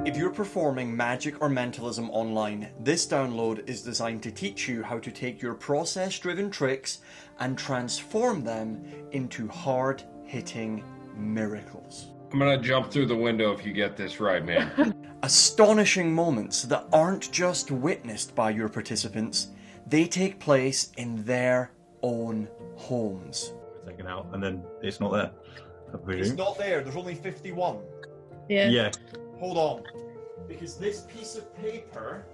If you're performing magic or mentalism online, this download is designed to teach you how to take your process-driven tricks and transform them into hard-hitting miracles. I'm gonna jump through the window if you get this right, man. Astonishing moments that aren't just witnessed by your participants, they take place in their own homes. Taken out, and then it's not there. It's not there, there's only 51. Yeah. Hold on, because this piece of paper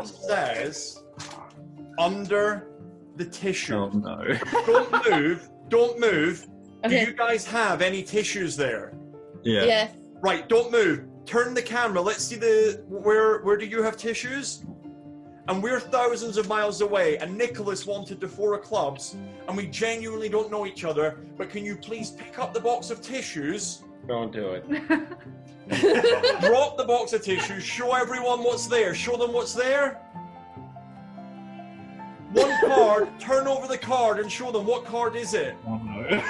says under the tissue. Oh no. Don't move. Okay. Do you guys have any tissues there? Yeah. Yes. Right, don't move. Turn the camera. Let's see where do you have tissues? And we're thousands of miles away, and Nicholas wanted the 4 of clubs, and we genuinely don't know each other, but can you please pick up the box of tissues? Don't do it. Drop the box of tissues, show everyone what's there. Show them what's there. One card, turn over the card and show them what card is it. Oh no.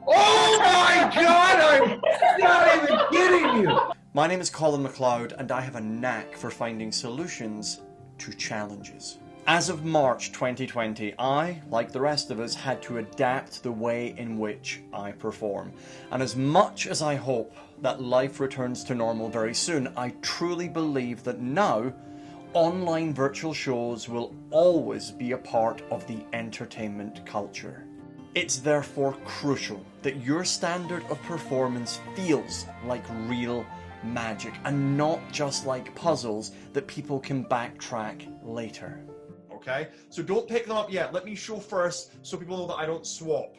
Oh my god, I'm not even kidding you! My name is Colin Mcleod, and I have a knack for finding solutions to challenges. As of March 2020, I, like the rest of us, had to adapt the way in which I perform. And as much as I hope that life returns to normal very soon, I truly believe that now, online virtual shows will always be a part of the entertainment culture. It's therefore crucial that your standard of performance feels like real magic and not just like puzzles that people can backtrack later. Okay, so don't pick them up yet. Let me show first so people know that I don't swap.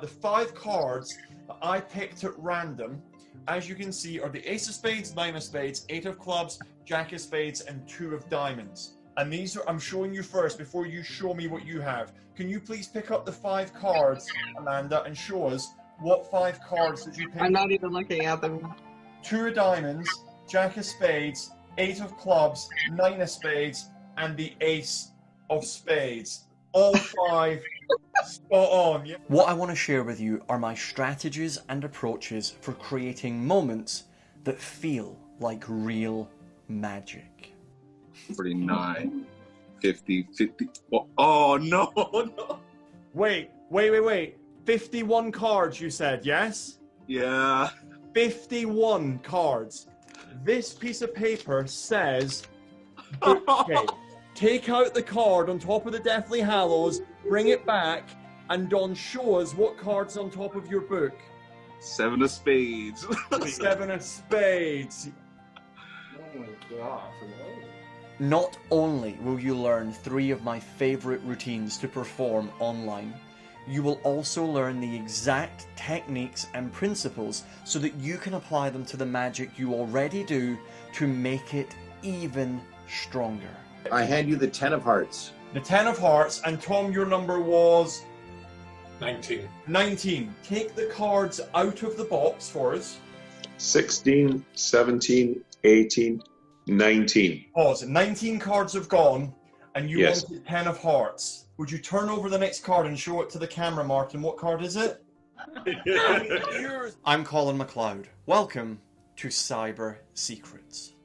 The 5 cards that I picked at random, as you can see, are the Ace of Spades, 9 of Spades, 8 of Clubs, Jack of Spades, and 2 of Diamonds. And these are, I'm showing you first before you show me what you have. Can you please pick up the 5 cards, Amanda, and show us what 5 cards did you pick? I'm not even looking at them. 2 of Diamonds, Jack of Spades, 8 of Clubs, 9 of Spades, and the Ace of Spades. All 5 spot on. Yeah. What I want to share with you are my strategies and approaches for creating moments that feel like real magic. 49, 50, 50. Oh no, no. Wait. 51 cards you said, yes? Yeah. 51 cards. This piece of paper says bookcase. Take out the card on top of the Deathly Hallows, bring it back, and Don, show us what card's on top of your book. 7 of Spades. 7 of Spades. Oh my god. Not only will you learn 3 of my favourite routines to perform online, you will also learn the exact techniques and principles so that you can apply them to the magic you already do to make it even stronger. I hand you the 10 of hearts. The 10 of hearts, and Tom, your number was 19. 19. Take the cards out of the box for us. 16, 17, 18, 19. Pause. 19 cards have gone, and you Yes. wanted 10 of hearts. Would you turn over the next card and show it to the camera, Martin? What card is it? I'm Colin Mcleod. Welcome to Cyber Secrets.